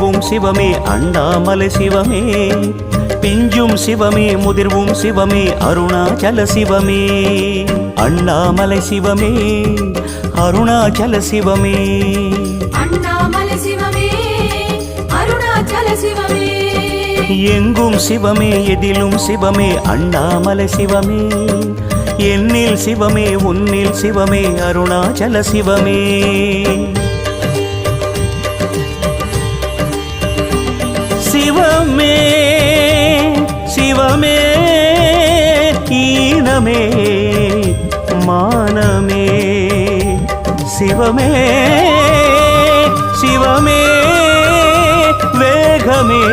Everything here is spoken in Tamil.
முதிர்வும் சிவமே அண்ணாமலை சிவமே பிஞ்சும் சிவமே முதிர்வும் சிவமே அருணாச்சல சிவமே அண்ணாமலை சிவமே அருணாச்சல சிவமே அண்ணாமலை சிவமே அருணாச்சல சிவமே எங்கும் சிவமே எதிலும் சிவமே அண்ணாமலை சிவமே என்னில் சிவமே உன்னில் சிவமே அருணாச்சல சிவமே சிவமே சிவமே ஈனமே மானமே சிவமே சிவமே வேகமே